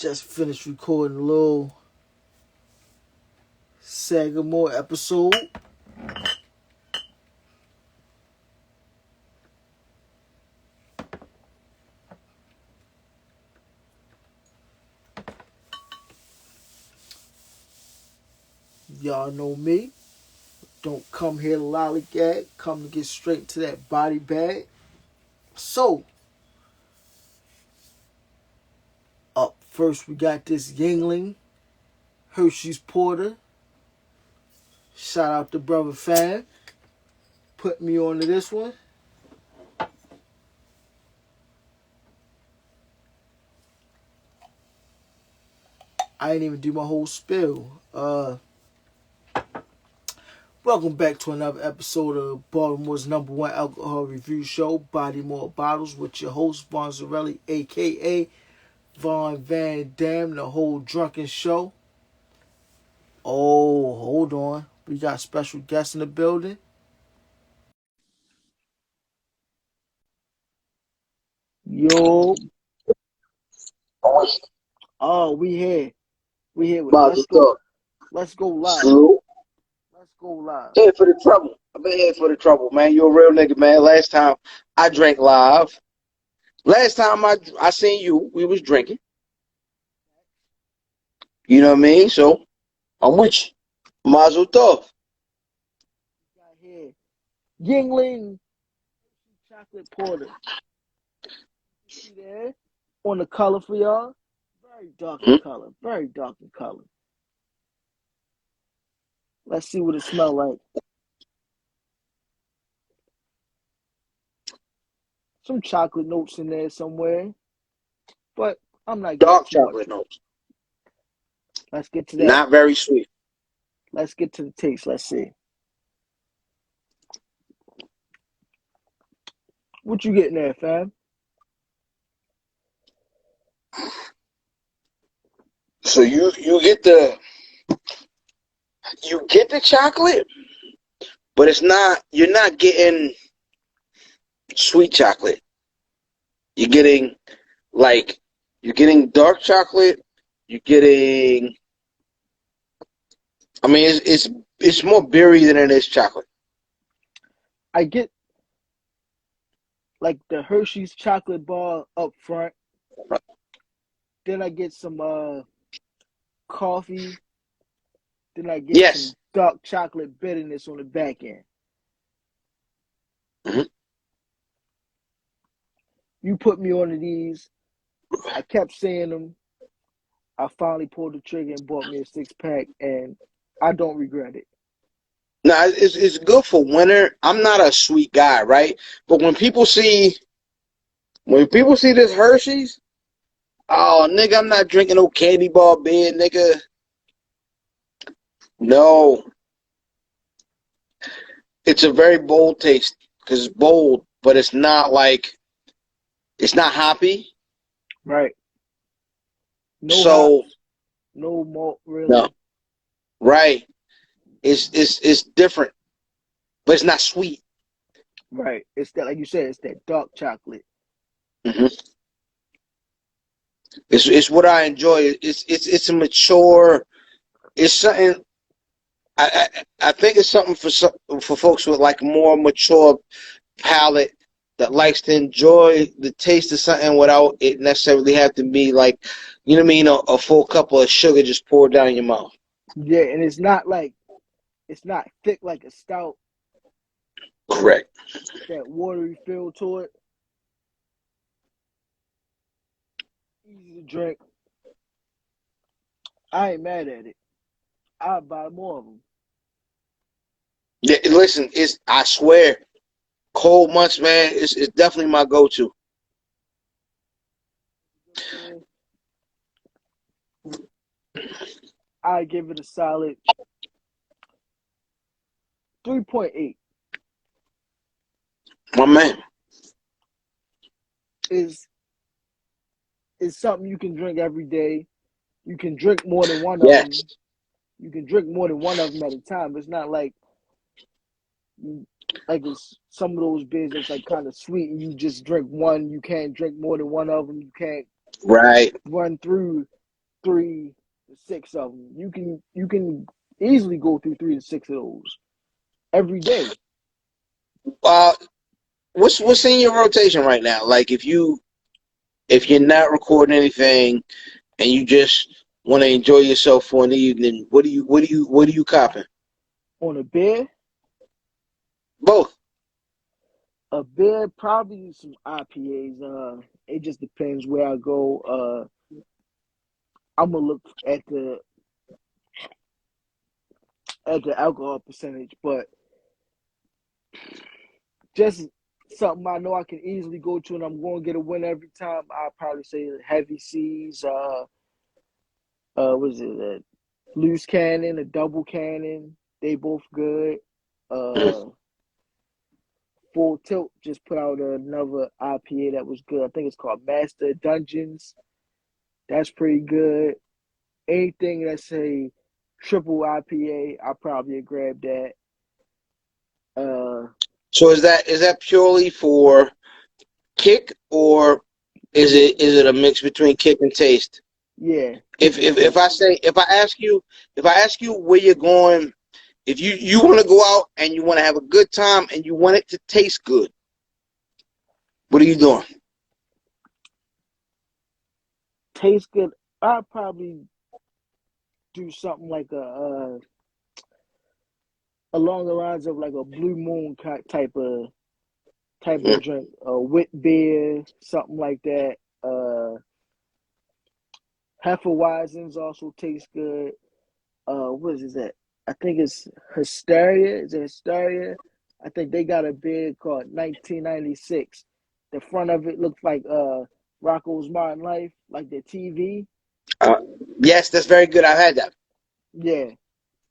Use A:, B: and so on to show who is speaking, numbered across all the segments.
A: Just finished recording a little Sagamore episode. Y'all know me. Don't come here to lollygag. Come to get straight to that body bag. So, up first we got this Yingling, Hershey's Porter. Shout out to Brother Fan. Put me onto this one. I ain't even do my whole spill. Welcome back to another episode of Baltimore's #1 alcohol review show, BodyMore Bottles, with your host, Vaughn Zarelli, a.k.a. Vaughn Van Dam, the whole drunken show. Oh, hold on. We got special guests in the building. Yo. Oh, we here. We here with Let's Go. Let's go live.
B: Salute.
A: Let's go live.
B: Here for the trouble. I've been here for the trouble, man. You're a real nigga, man. Last time I drank live. Last time I seen you, we was drinking. You know what I mean? So I'm with you. Mazel tov.
A: Got here Yingling chocolate porter. You see there on the color for y'all? Very dark in color. Very dark in color. Let's see what it smells like. Some chocolate notes in there somewhere, but I'm not getting
B: Dark
A: too
B: chocolate
A: much.
B: notes.
A: Let's get to that.
B: Not very sweet.
A: Let's get to the taste. Let's see. What you getting there, fam?
B: So you get the chocolate, but you're not getting sweet chocolate. You're getting dark chocolate. You're getting, I mean, it's more berry than it is chocolate.
A: I get like the Hershey's chocolate bar up front. Then I get some coffee. Then I get some dark chocolate bitterness on the back end.
B: Mm-hmm.
A: You put me onto these. I kept saying them. I finally pulled the trigger and bought me a 6-pack, and I don't regret it.
B: No, it's good for winter. I'm not a sweet guy, right? But when people see this Hershey's, oh nigga, I'm not drinking no candy bar beer, nigga. No, it's a very bold taste because it's bold, but it's not hoppy.
A: Right. No hops, no malt, really.
B: No. Right. It's different, but it's not sweet.
A: Right. It's that, like you said, it's that dark chocolate.
B: Mm-hmm. It's what I enjoy. It's a mature. It's something. I think it's something for folks with like more mature palate that likes to enjoy the taste of something without it necessarily have to be like, you know what I mean, a full cup of sugar just poured down your mouth.
A: Yeah, and it's not thick like a stout.
B: Correct.
A: That watery feel to it. Easy to drink. I ain't mad at it. I'll buy more of them.
B: Yeah, listen, I swear, cold months, man, it's definitely my go-to.
A: I give it a solid 3.8.
B: My man.
A: Is something you can drink every day. You can drink more than one of them. You can drink more than one of them at a time. It's not like it's some of those beers that's like kind of sweet and you just drink one. You can't drink more than one of them. You can't run through 3 to 6 of them. You can easily go through 3 to 6 of those every day.
B: What's in your rotation right now? Like if you're not recording anything and you just want to enjoy yourself for an evening, what are you copping?
A: On a beer,
B: Both.
A: a beer, probably some IPAs. It just depends where I go. I'm gonna look at the alcohol percentage, but just something I know I can easily go to and I'm going to get a win every time. I'll probably say Heavy Seas, what is it, a loose cannon, a double cannon. They both good. Full Tilt just put out another IPA that was good. I think it's called Master Dungeons. That's pretty good. Anything that's a triple IPA, I probably grab that.
B: So is that purely for kick, or is it a mix between kick and taste?
A: Yeah.
B: If I ask you where you're going, if you want to go out and you want to have a good time and you want it to taste good, what are you doing?
A: Taste good. I'll probably do something like along the lines of like a Blue Moon type of drink, wit beer, something like that. Hefeweizens also taste good. What is that? I think it's Hysteria. Is it Hysteria? I think they got a beer called 1996. The front of it looks like Rocco's Modern Life, like the TV.
B: Yes, that's very good. I've had that.
A: Yeah,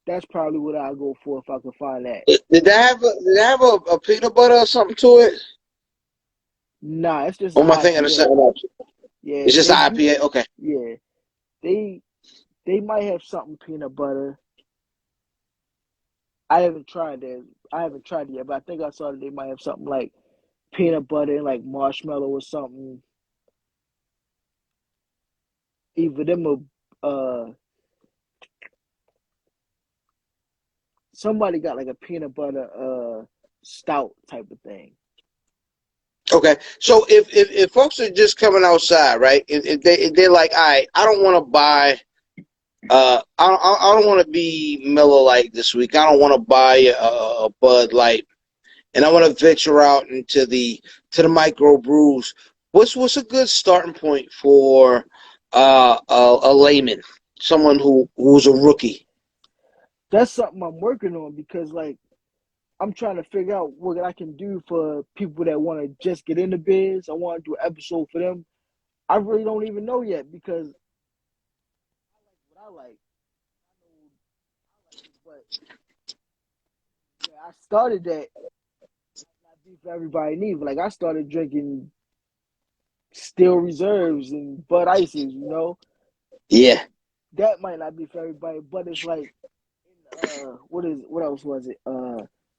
A: that's probably what I'll go for if I can find that.
B: Did that have a peanut butter or something to it?
A: Nah, it's just
B: Or
A: an
B: am I thinking of
A: IPA.
B: something else?
A: Yeah,
B: It's just an IPA. Okay.
A: Yeah, they might have something peanut butter. I haven't tried that. I haven't tried it yet, but I think I saw that they might have something like peanut butter and like marshmallow or something. Either them or somebody got like a peanut butter stout type of thing.
B: Okay. So if folks are just coming outside, right? If they're like, all right, I don't want to buy. I don't want to be Miller Lite this week. I don't want to buy a Bud Light, and I want to venture out into the micro brews. What's a good starting point for a layman, someone who's a rookie?
A: That's something I'm working on because like I'm trying to figure out what I can do for people that want to just get into biz. I want to do an episode for them. I really don't even know yet because I like what I like. But yeah, I started that not be for everybody neither. Like I started drinking Steel Reserves and Bud Ices, you know.
B: Yeah.
A: That might not be for everybody, but it's like what else was it?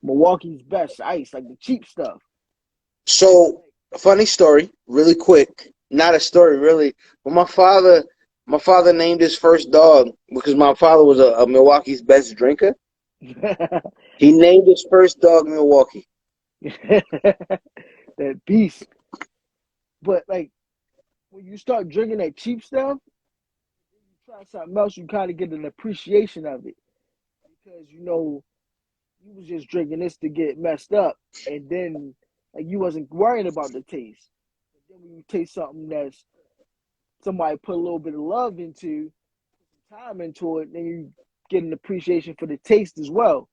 A: Milwaukee's Best Ice, like the cheap stuff.
B: So, funny story, really quick. Not a story, really. But my father named his first dog because my father was a Milwaukee's best drinker. He named his first dog Milwaukee.
A: That beast. But like when you start drinking that cheap stuff, you try something else, you kind of get an appreciation of it because you know you was just drinking this to get messed up, and then like you wasn't worrying about the taste. But then when you taste something that's somebody put a little bit of love into, some time into it, then you get an appreciation for the taste as well.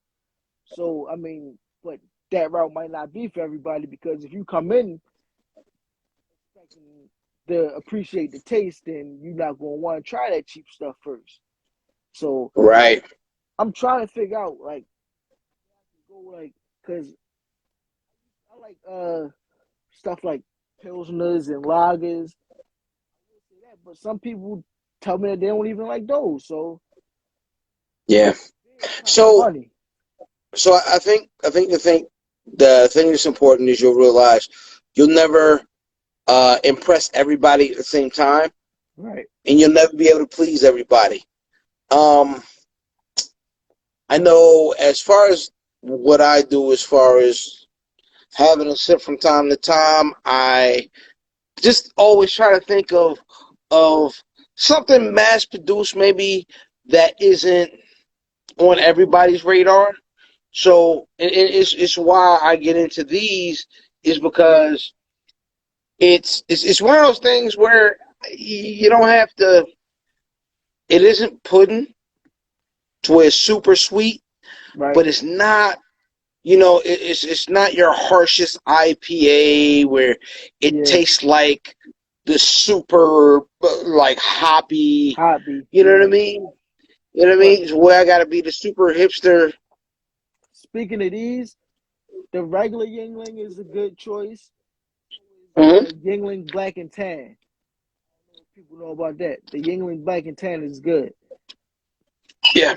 A: So I mean, but that route might not be for everybody because if you come in expecting to appreciate the taste, then you're not gonna want to try that cheap stuff first. So
B: Right.
A: I'm trying to figure out like go like because I like stuff like pilsners and lagers, but some people tell me that they don't even like those. So
B: Yeah. So
A: funny.
B: so I think the thing that's important is you'll realize you'll never impress everybody at the same time.
A: Right.
B: and you'll never be able to please everybody. Um, I know as far as what I do, as far as having a sip from time to time, I just always try to think of something mass produced, maybe that isn't on everybody's radar. So it's why I get into these is because it's one of those things where you don't have to. It isn't pudding to where it's super sweet,
A: Right.
B: but it's not. It's not your harshest IPA where it
A: Yeah.
B: tastes like the super like hoppy.
A: Hobby.
B: You know what I
A: Yeah.
B: mean? You know what I
A: But
B: mean? It's where I gotta be the super hipster.
A: speaking of these, the regular Yingling is a good choice.
B: Hmm.
A: Yingling Black and Tan. People know about that. The Yingling Black and Tan is good.
B: Yeah,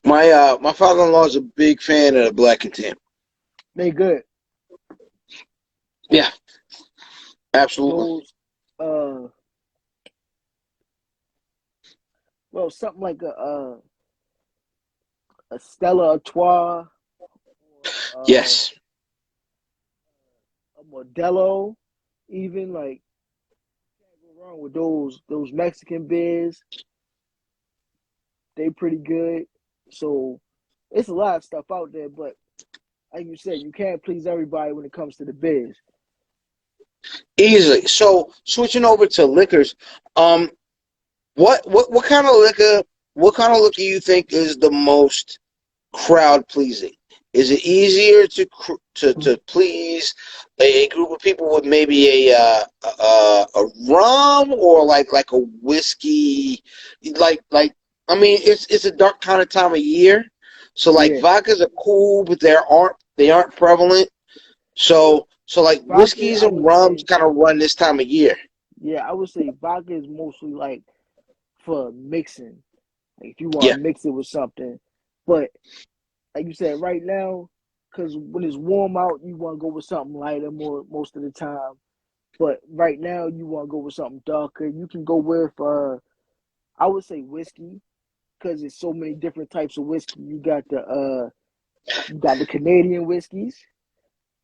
B: my father-in-law is a big fan of the black and tan.
A: They good.
B: Yeah, absolutely.
A: Those uh well something like a Stella Artois or
B: Yes.
A: a Modelo, even like can't go wrong with those Mexican beers. They pretty good. So it's a lot of stuff out there, but like you said, you can't please everybody when it comes to the beers.
B: Easily. So switching over to liquors, um, what kind of liquor? What kind of liquor you think is the most crowd pleasing? Is it easier to please a group of people with maybe a rum or like a whiskey? Like I mean, it's a dark kind of time of year, so like
A: Yeah.
B: vodkas are cool, but they aren't prevalent. So like
A: Vodka,
B: whiskeys
A: I
B: and
A: would
B: rums
A: say,
B: kind of run this time of year.
A: yeah, I would say vodka is mostly like for mixing. Like if you want
B: Yeah.
A: to mix it with something. But like you said, right now, because when it's warm out, you want to go with something lighter more most of the time. But right now, you want to go with something darker. You can go with, I would say whiskey, because there's so many different types of whiskey. You got the Canadian whiskeys.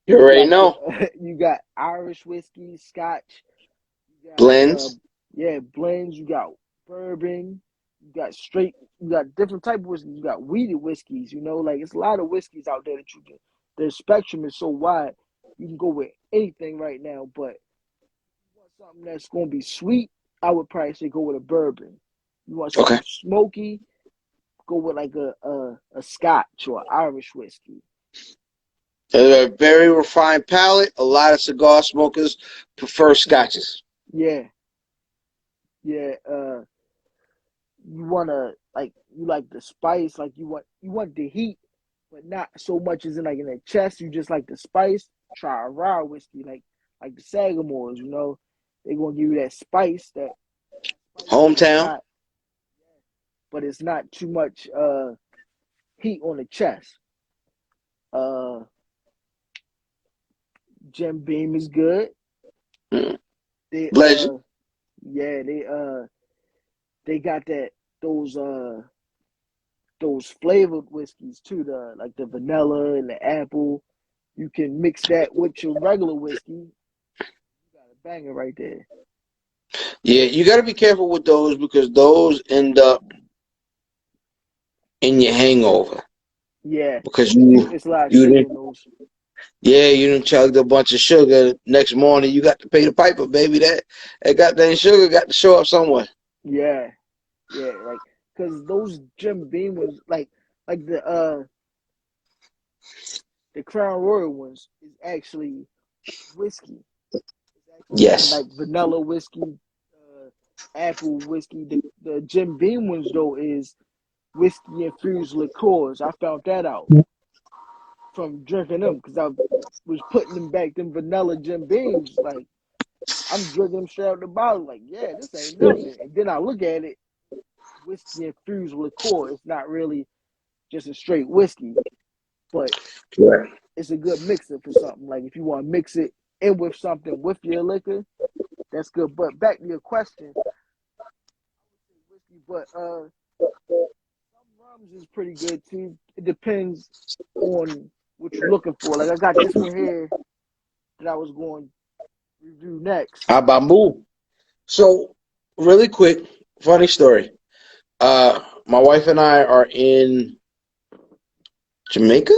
B: You
A: You
B: already
A: got the
B: know.
A: you got Irish whiskey, Scotch. You got
B: Blends.
A: yeah, blends. You got bourbon. You got different type of whiskeys. You got weeded whiskeys. Like it's a lot of whiskeys out there that you can. The spectrum is so wide. You can go with anything right now. But you want something that's gonna be sweet, I would probably say go with a bourbon. You want
B: Okay.
A: something smoky, go with like a Scotch or Irish whiskey.
B: They're a very refined palate. A lot of cigar smokers prefer scotches.
A: Yeah, yeah. You like the spice, like you want the heat, but not so much as in like in the chest. You just like the spice. Try a raw whiskey, like the Sagamores. They're gonna give you that spice, but it's
B: Hometown.
A: not too much heat on the chest. Uh, Jim Beam is good.
B: Mm.
A: They
B: Legend.
A: yeah, they got those uh those flavored whiskeys too, the vanilla and the apple. You can mix that with your regular whiskey. You got a banger right there.
B: Yeah, you got to be careful with those because those end up in your hangover
A: Yeah,
B: because
A: it's a lot of
B: you
A: sugar in
B: didn't
A: those.
B: yeah you done chugged a bunch of sugar. Next morning you got to pay the piper, baby. That goddamn sugar got to show up somewhere.
A: Yeah, yeah, like because those Jim Beam was like the Crown Royal ones is actually whiskey. It's actually
B: Yes.
A: like vanilla whiskey, apple whiskey. The Jim Beam ones though is whiskey infused liqueurs. I found that out from drinking them because I was putting them back, them vanilla Jim Beams. Like I'm drinking them straight out the bottle. Like, yeah, this ain't nothing. And then I look at it, whiskey infused liqueur. It's not really just a straight whiskey, but
B: Right.
A: it's a good mixer for something. Like if you want to mix it in with something with your liquor, that's good. But back to your question, But some rums is pretty good too. It depends on what you're looking for. Like I got this one here that I was going to review next.
B: Bumbu. So, really quick, funny story. My wife and I are in Jamaica.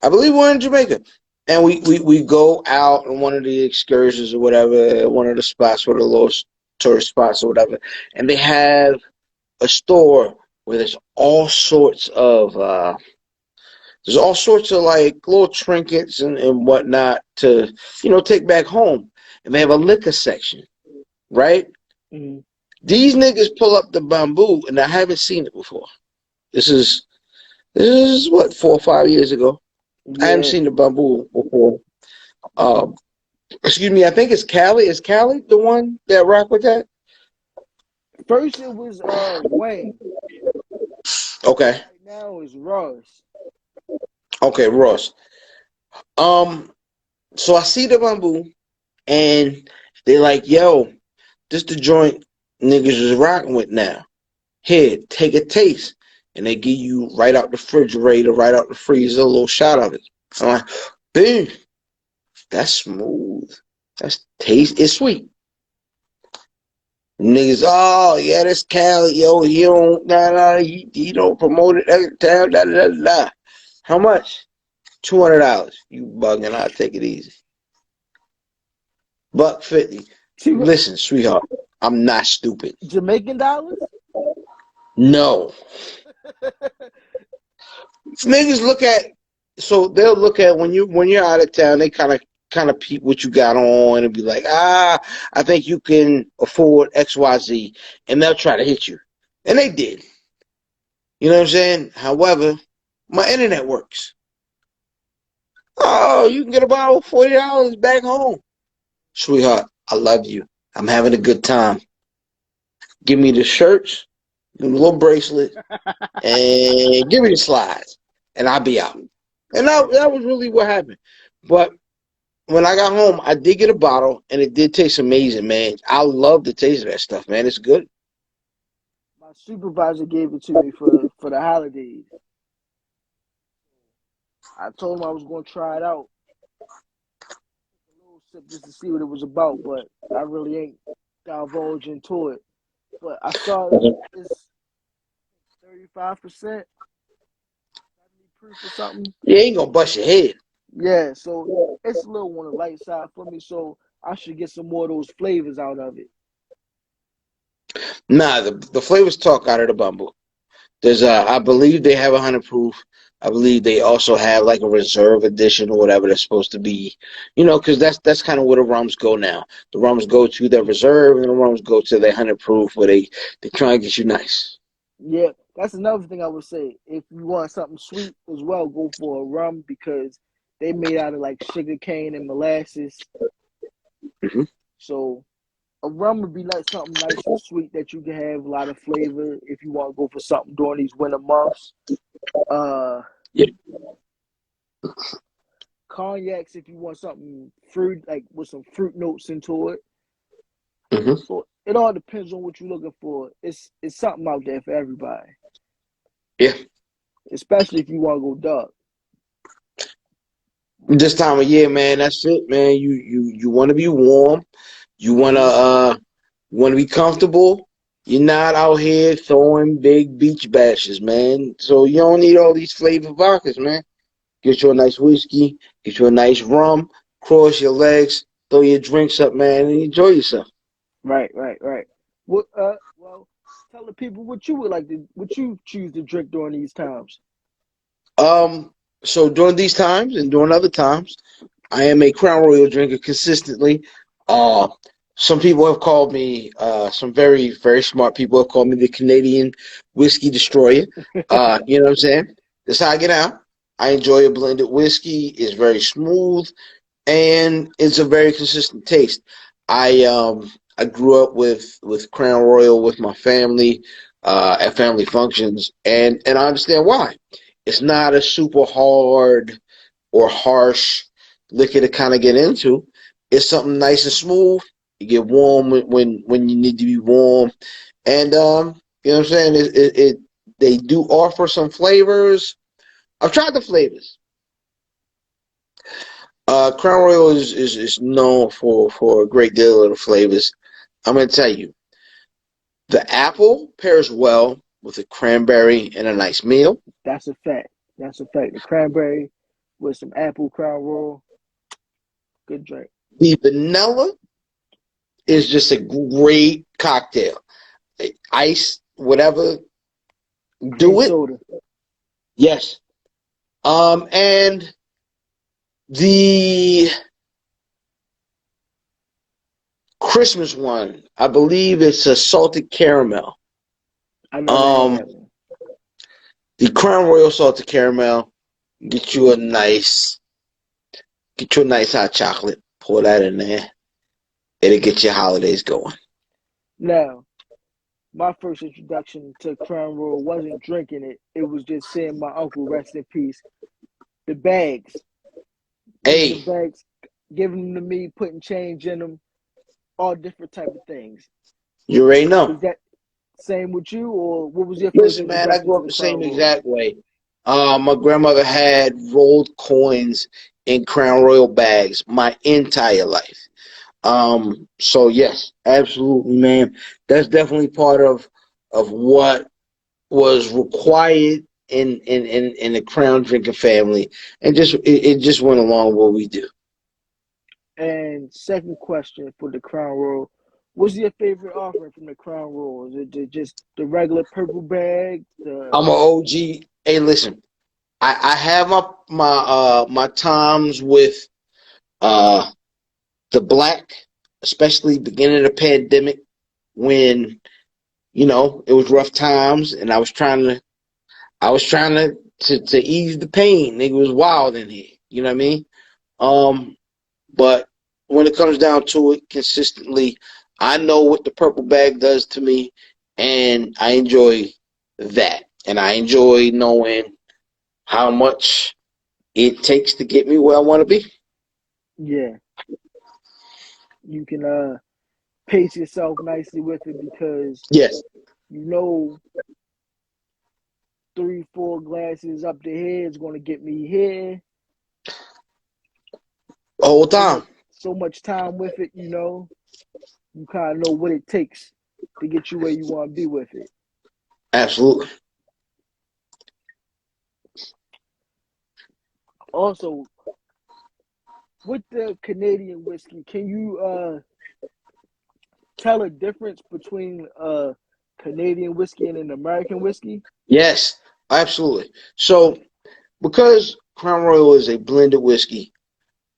B: I believe we're in Jamaica. And we go out on one of the excursions or whatever, one of the spots, one of the little tourist spots or whatever. And they have a store where there's all sorts of like little trinkets and whatnot to, take back home. And they have a liquor section, right?
A: Mm-hmm.
B: These niggas pull up the bamboo, and I haven't seen it before. This is what, 4 or 5 years ago.
A: Yeah.
B: I haven't seen the bamboo before. Excuse me, I think it's Cali. Is Cali the one that rock with that?
A: First it was Wayne.
B: Okay.
A: Right now it's Ross.
B: Okay, Ross. So I see the bamboo, and they're like, "Yo, this the joint niggas is rocking with now. Here, take a taste." And they give you right out the refrigerator, right out the freezer, a little shot of it. I'm like, "Boom, that's smooth. That's taste. It's sweet." Niggas, oh yeah, that's Cali, yo. He don't promote it every time. Da, da, da, da. How much? $200. You bugging? I'll take it easy. $150. Listen, sweetheart, I'm not stupid.
A: Jamaican dollars?
B: No. Niggas they'll look at when you're out of town, they kind of peep what you got on and be like, I think you can afford XYZ, and they'll try to hit you. And they did. You know what I'm saying? However, my internet works. Oh, you can get about $40 back home. Sweetheart, I love you. I'm having a good time. Give me the shirts, the little bracelet, and give me the slides, and I'll be out. And that was really what happened. But when I got home, I did get a bottle, and it did taste amazing, man. I love the taste of that stuff, man. It's good.
A: My supervisor gave it to me for the holidays. I told him I was going to try it out. A little sip just to see what it was about, but I really ain't divulged into it. But I saw it's 35%, 70 proof or something.
B: You ain't gonna bust your head.
A: Yeah, so it's a little on the light side for me, so I should get some more of those flavors out of it.
B: Nah, the flavors talk out of the bumble. There's I believe they have 100 proof. I believe they also have like a reserve edition or whatever that's supposed to be, because that's kind of where the rums go now. The rums go to their reserve, and the rums go to their 100 proof, where they try and get you nice.
A: Yeah, that's another thing I would say. If you want something sweet as well, go for a rum because they made out of like sugar cane and molasses.
B: Mm-hmm.
A: So a rum would be like something nice and sweet that you can have a lot of flavor if you want to go for something during these winter months.
B: Yeah.
A: Cognacs if you want something fruit, like with some fruit notes into it.
B: Mm-hmm.
A: So it all depends on what you're looking for. It's something out there for everybody.
B: Yeah.
A: Especially if you want to go dark.
B: This time of year, man, that's it, man. You want to be warm. You wanna be comfortable. You're not out here throwing big beach bashes, man. So you don't need all these flavored vodkas, man. Get you a nice whiskey, get you a nice rum, cross your legs, throw your drinks up, man, and enjoy yourself.
A: Right. Well, tell the people what you choose to drink during these times.
B: So during these times and during other times, I am a Crown Royal drinker consistently. Some people have called me, some very, very smart people have called me the Canadian whiskey destroyer. You know what I'm saying? That's how I get out. I enjoy a blended whiskey. It's very smooth, and it's a very consistent taste. I grew up with Crown Royal with my family at family functions, and I understand why. It's not a super hard or harsh liquor to kind of get into. It's something nice and smooth. You get warm when you need to be warm, and You know what I'm saying? They do offer some flavors. I've tried the flavors. Crown Royal is known for a great deal of the flavors. I'm gonna tell you, the apple pairs well with a cranberry and a nice meal.
A: That's a fact. That's a fact. The cranberry with some apple Crown Royal, good drink.
B: The vanilla is just a great cocktail. Ice, whatever,
A: Cream
B: do it.
A: soda.
B: Yes. And the Christmas one, I believe it's a salted caramel.
A: I never had
B: Um,
A: that one.
B: the Crown Royal salted caramel, get you a nice, get you a nice hot chocolate. Pour that in there. It'll get your holidays going.
A: Now, my first introduction to Crown Royal wasn't drinking it. It was just seeing my uncle, rest in peace, the bags. Using the
B: Hey,
A: bags, giving them to me, putting change in them, all different type of things.
B: you already
A: Is
B: know.
A: that same with you, or what was your first
B: Listen, man, I
A: introduction
B: grew
A: to
B: up
A: the
B: the
A: Crown
B: same
A: Royal?
B: exact way. My grandmother had rolled coins in Crown Royal bags my entire life. So yes, absolutely, man. That's definitely part of what was required in the Crown drinking family, and it just went along with what we do.
A: And second question for the Crown Royal, what's your favorite offering from the Crown Royal? Is it just the regular purple bag?
B: I'm an OG. Hey, listen, I have my times with uh the black, especially beginning of the pandemic when it was rough times, and I was trying to ease the pain. Nigga was wild in here. You know what I mean? But when it comes down to it, consistently, I know what the purple bag does to me, and I enjoy that. And I enjoy knowing how much it takes to get me where I want to be.
A: Yeah, you can pace yourself nicely with it because
B: Yes,
A: you know 3, 4 glasses up the head is going to get me here.
B: the whole
A: So much,
B: time.
A: so much time with it. You kind of know what it takes to get you where you want to be with it.
B: Absolutely.
A: Also, with the Canadian whiskey, can you tell a difference between Canadian whiskey and an American whiskey?
B: Yes, absolutely. So because Crown Royal is a blended whiskey,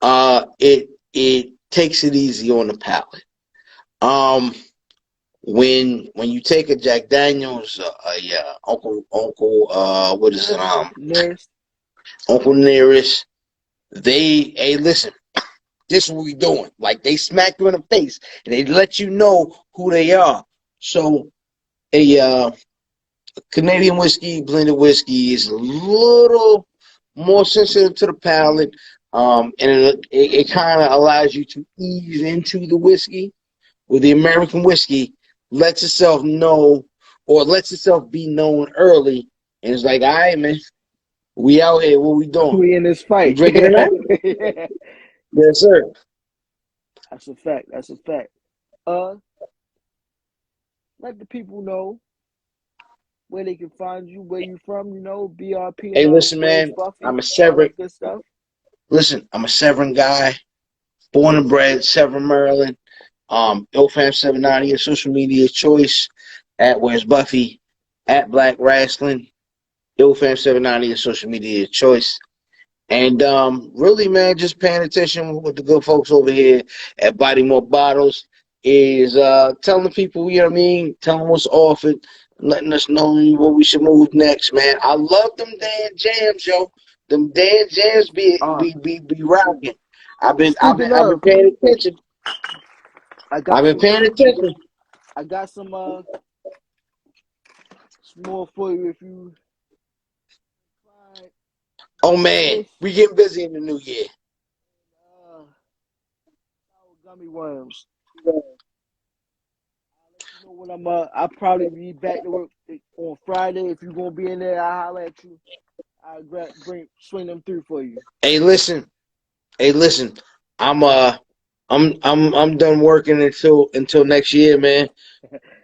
B: it takes it easy on the palate. Um, when you take a Jack Daniels, what is it?
A: Nearest.
B: Uncle Nearest. Hey, listen, this is what we doing. Like they smack you in the face and they let you know who they are. So a Canadian whiskey, blended whiskey, is a little more sensitive to the palate, and it kind of allows you to ease into the whiskey. With the American whiskey, lets itself know or lets itself be known early, and it's like, all right, man, we out here. What we doing?
A: We in this
B: You
A: fight.
B: drinking tonight?
A: Yeah.
B: Yes, sir.
A: That's a fact. That's a fact. Let the people know where they can find you, where you from, BRP
B: Hey,
A: Lounge,
B: listen,
A: Where's
B: man,
A: Buffy,
B: I'm a
A: all
B: Severn.
A: that good stuff.
B: Listen, I'm a Severn guy, born and bred Severn, Maryland. IlFam 790, your social media choice at Where's Buffy, at Black Wrestling, IlFam 790, your social media choice. And really, man, just paying attention with the good folks over here at BodyMore Bottles is telling the people, you know what I mean, telling what's offered, letting us know what we should move next, man. I love them damn jams, yo. Them damn jams
A: Uh,
B: be rocking.
A: speaking
B: I've been
A: of,
B: paying attention.
A: I
B: I've
A: got
B: been
A: some
B: paying attention.
A: I got some more for you if you find
B: Oh man,
A: this
B: we getting busy in the new year.
A: sour gummy worms. I'll let you know when I'll probably be back to work on Friday. If you're gonna be in there, I'll holler at you. I'll swing them through for you.
B: Hey, listen. Hey, listen. I'm I'm done working until next year, man.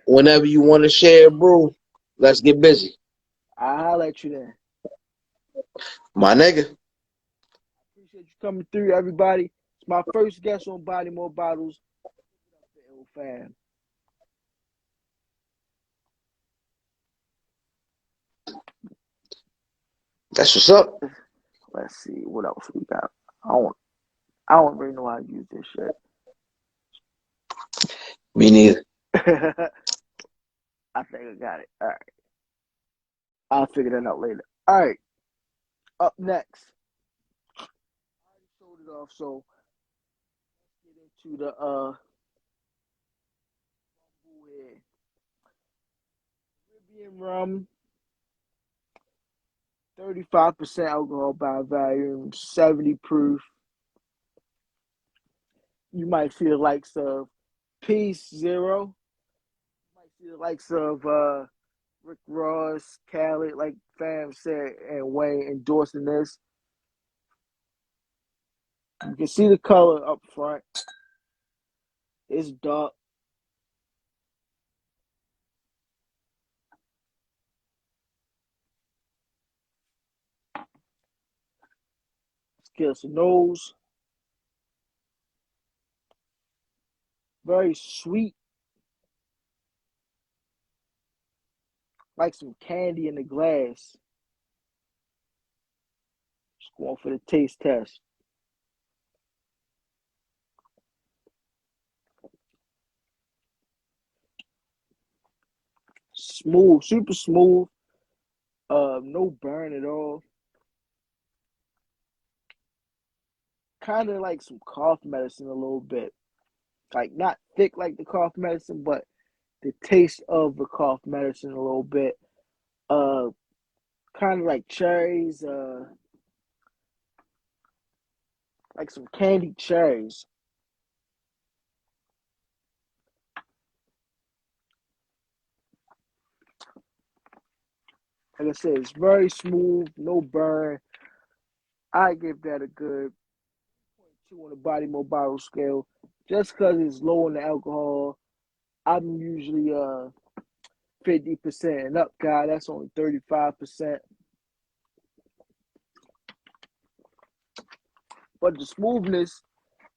B: Whenever you want to share, bro, let's get busy,
A: I'll holler at you then.
B: my nigga.
A: Appreciate you coming through, everybody. It's my first guest on BodyMore Bottles. Old fam.
B: That's what's up.
A: Let's see what else we got. I don't really know how to use this shit.
B: Me neither.
A: I think I got it. All right. I'll figure that out later. All right. Up next. I already showed it off, so let's get into the Caribbean rum. 35% alcohol by volume, 70 proof. You might see the likes of Peace Zero. You might see the likes of Rick Ross, Khaled, like fam said, and Wayne endorsing this. You can see the color up front. It's dark. Give us a nose. Very sweet. Like some candy in the glass. Just going for the taste test. Smooth, super smooth. No burn at all. Kind of like some cough medicine a little bit. Like not thick like the cough medicine, but the taste of the cough medicine a little bit. Kind of like cherries, like some candied cherries. Like I said, it's very smooth, no burn. I give that a good 2 on the BodyMore bottle scale, just because it's low on the alcohol. I'm usually 50% and up guy. That's only 35%. But the smoothness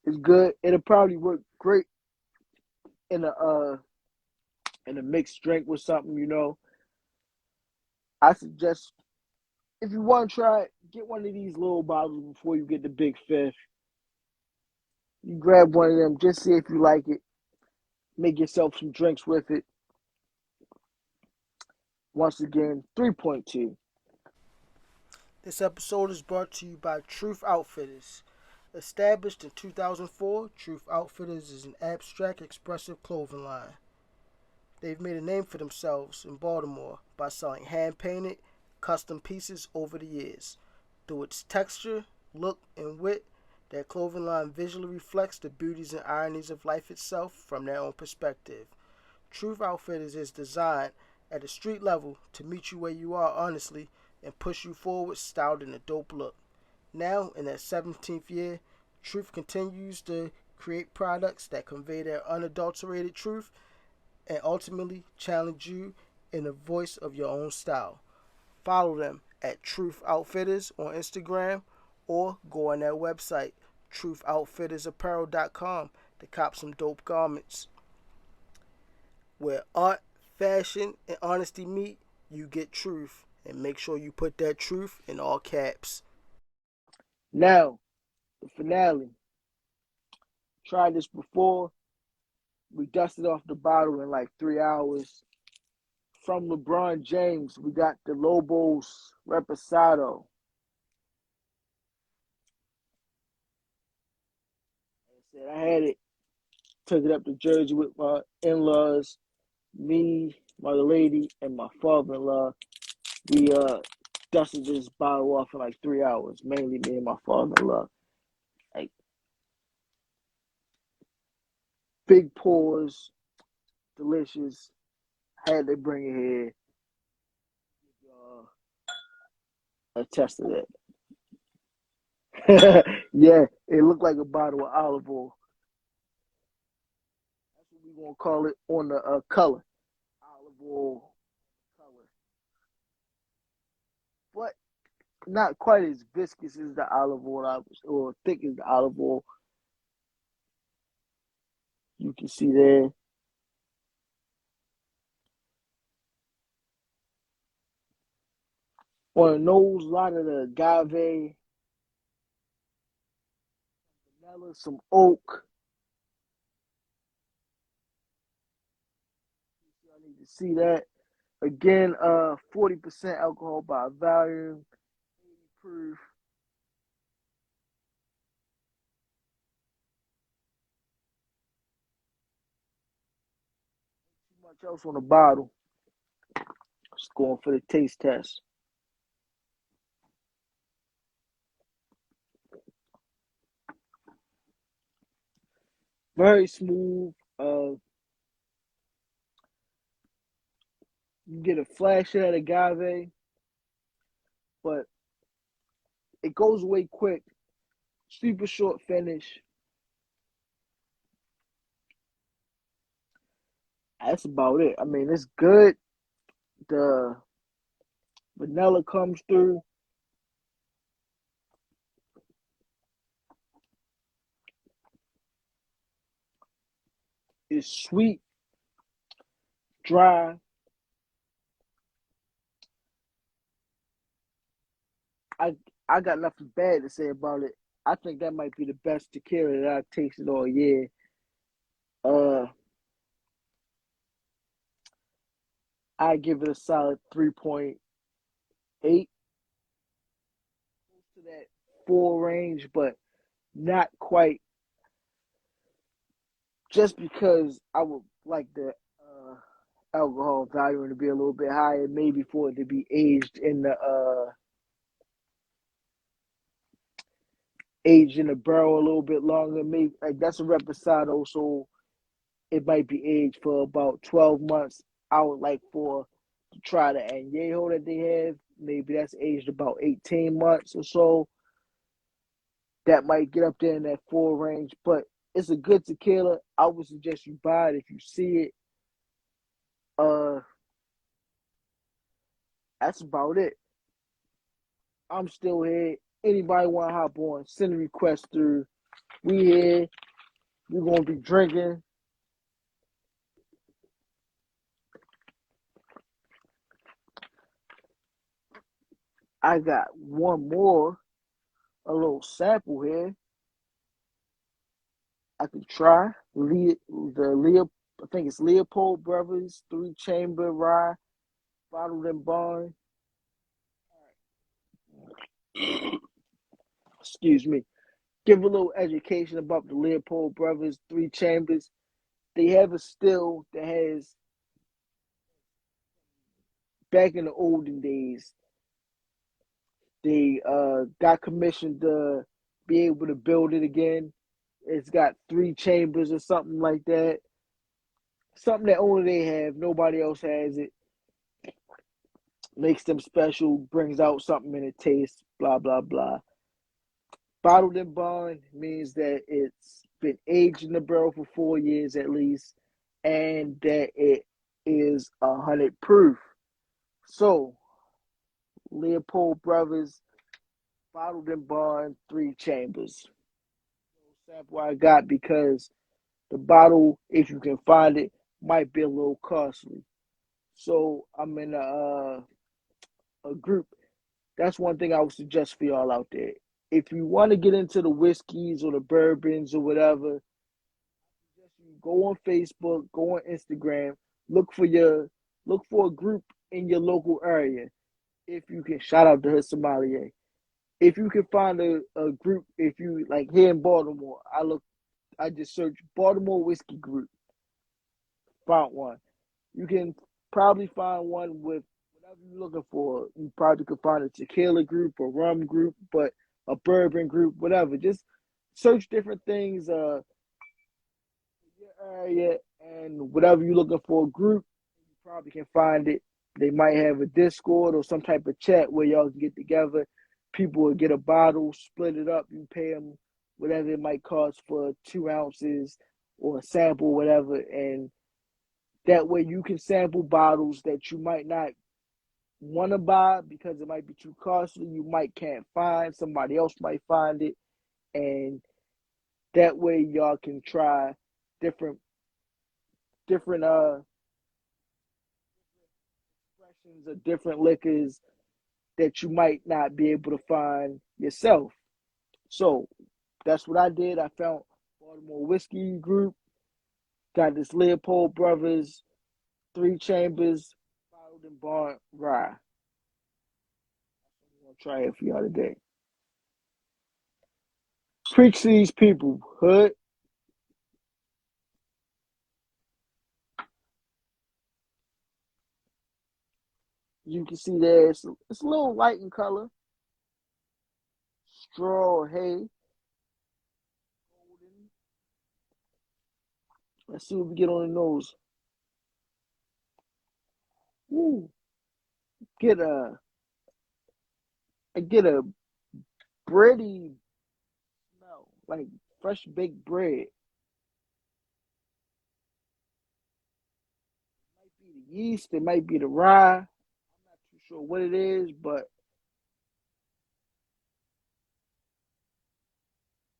A: is good. It'll probably work great in a mixed drink with something. I suggest if you want to try it, get one of these little bottles before you get the big fifth. You grab one of them, just see if you like it. Make yourself some drinks with it. Once again, 3.2. This episode is brought to you by Truth Outfitters. Established in 2004, Truth Outfitters is an abstract, expressive clothing line. They've made a name for themselves in Baltimore by selling hand-painted, custom pieces over the years. Through its texture, look, and wit, their clothing line visually reflects the beauties and ironies of life itself from their own perspective. Truth Outfitters is designed at a street level to meet you where you are honestly and push you forward styled in a dope look. Now, in their 17th year, Truth continues to create products that convey their unadulterated truth and ultimately challenge you in the voice of your own style. Follow them at Truth Outfitters on Instagram or go on their website, truthoutfittersapparel.com, to cop some dope garments. Where art, fashion, and honesty meet, you get truth. And make sure you put that truth in all caps. Now, the finale. Tried this before. We dusted off the bottle in like 3 hours. From LeBron James, we got the Lobos Reposado. I had it, took it up to Jersey with my in-laws, me, my lady, and my father-in-law. We dusted this bottle off in like 3 hours, mainly me and my father-in-law. Like big pours, delicious. Had to bring it here. A test of that. Yeah, it looked like a bottle of olive oil. That's what we're gonna call it on the color. Olive oil color. But not quite as viscous as the olive oil or thick as the olive oil. You can see there. On the nose, a lot of the agave, vanilla, some oak. I need to see that. Again, 40% alcohol by volume, 80 proof. Too much else on the bottle. Just going for the taste test. Very smooth. You get a flash of that agave, but it goes away quick. Super short finish. That's about it. I mean, it's good. The vanilla comes through. It's sweet, dry. I got nothing bad to say about it. I think that might be the best tequila that I've tasted all year. I give it a solid 3.8. Close to that 4 range, but not quite. Just because I would like the alcohol value to be a little bit higher, maybe for it to be aged in the barrel a little bit longer. Maybe like that's a reposado, so it might be aged for about 12 months. I would like to try the añejo that they have. Maybe that's aged about 18 months or so. That might get up there in that 4 range, but it's a good tequila. I would suggest you buy it if you see it. That's about it. I'm still here. Anybody want to hop on? Send a request through. We here. We're gonna be drinking. I got one more, a little sample here. I could try I think it's Leopold Brothers Three Chamber Rye, bottled in barn. Excuse me. Give a little education about the Leopold Brothers Three Chambers. They have a still that has, back in the olden days, they got commissioned to be able to build it again. It's got 3 chambers or something like that. Something that only they have, nobody else has it. Makes them special, brings out something in the taste, blah, blah, blah. Bottled in bond means that it's been aged in the barrel for 4 years at least, and that it is 100 proof. So, Leopold Brothers, bottled in bond, 3 chambers. Sample I got because the bottle, if you can find it, might be a little costly. So I'm in a group. That's one thing I would suggest for y'all out there. If you want to get into the whiskeys or the bourbons or whatever, go on Facebook, go on Instagram, look for a group in your local area. If you can, shout out to her sommelier. If you can find a group, if you like here in Baltimore, I just searched Baltimore Whiskey Group. Found one. You can probably find one with whatever you're looking for. You probably could find a tequila group, a rum group, but a bourbon group, whatever. Just search different things in your area, and whatever you're looking for a group, you probably can find it. They might have a Discord or some type of chat where y'all can get together. People will get a bottle, split it up. You pay them whatever it might cost for 2 ounces or a sample, whatever. And that way you can sample bottles that you might not want to buy because it might be too costly. You might can't find. Somebody else might find it. And that way y'all can try different expressions of different liquors that you might not be able to find yourself. So that's what I did. I found Baltimore Whiskey Group, got this Leopold Brothers 3 Chambers bottled in barn rye. I'm gonna try it for y'all today. Preach to these people, hood. You can see there it's a little light in color. Straw or hay. Golden. Let's see what we get on the nose. Ooh. I get a bready smell, like fresh baked bread. It might be the yeast, it might be the rye. I'm not too sure what it is, but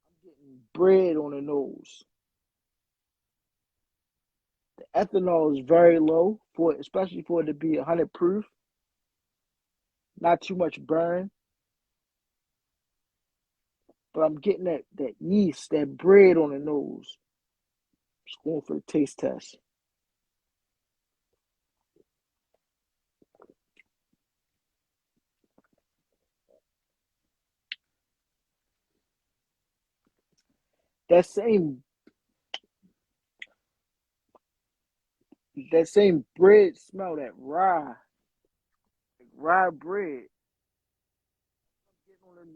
A: I'm getting bread on the nose. The ethanol is very low especially for it to be 100 proof. Not too much burn. But I'm getting that yeast, that bread on the nose. Just going for the taste test. That same bread smell, that rye bread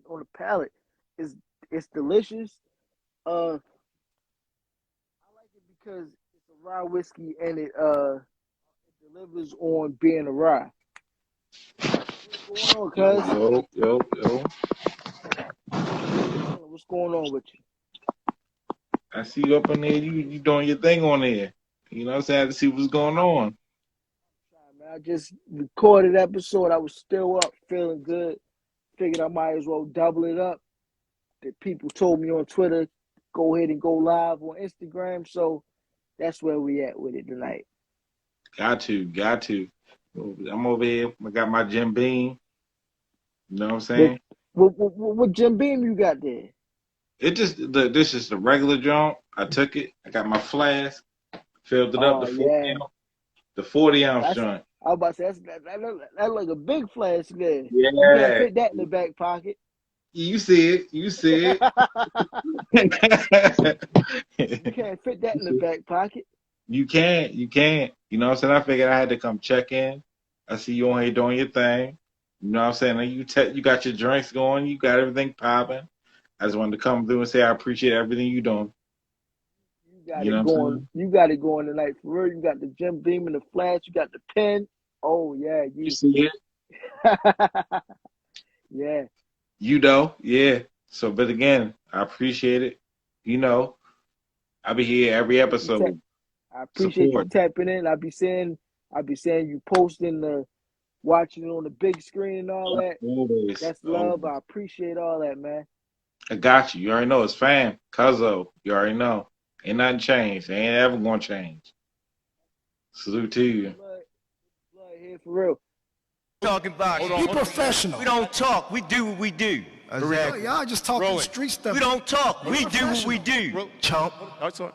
A: on the palate it's delicious. I like it because it's a rye whiskey and it delivers on being a rye. What's going on, cuz?
C: Yo.
A: What's going on with you?
C: I see you up in there. You doing your thing on there. You know what I'm saying? I had to see what's going on.
A: I just recorded an episode. I was still up, feeling good. Figured I might as well double it up. The people told me on Twitter, go ahead and go live on Instagram. So that's where we at with it tonight.
C: Got to. I'm over here. I got my Jim Beam. You know what I'm saying?
A: What Jim Beam you got there? This
C: is the regular junk. I took it. I got my flask, filled it up. The 40 ounce joint.
A: I was about to say that's like a big flask there.
C: Yeah.
A: You can't fit that in the back pocket.
C: You see it.
A: You can't fit that in the back pocket.
C: You can't. You know what I'm saying? I figured I had to come check in. I see you on here doing your thing. You know what I'm saying? You got your drinks going. You got everything popping. I just wanted to come through and say I appreciate everything you're doing.
A: You got it going tonight for real. You got the Jim Beam in the flash. You got the pen. Oh yeah,
C: you see it.
A: Yeah.
C: You know, yeah. So, but again, I appreciate it. You know, I'll be here every episode.
A: I appreciate you tapping in. I'll be saying you posting watching it on the big screen and all that.
C: Always.
A: That's love. I appreciate all that, man.
C: I got you. You already know it's fam. Cuzzo. You already know. Ain't nothing changed. Ain't ever gonna change. Salute to you.
A: Blood here for real.
D: Talking about
E: be professional.
D: We don't talk. We do what we do.
E: Exactly. Y'all just talking street stuff.
D: We don't talk. We do what we do.
E: Chump.
D: That's all.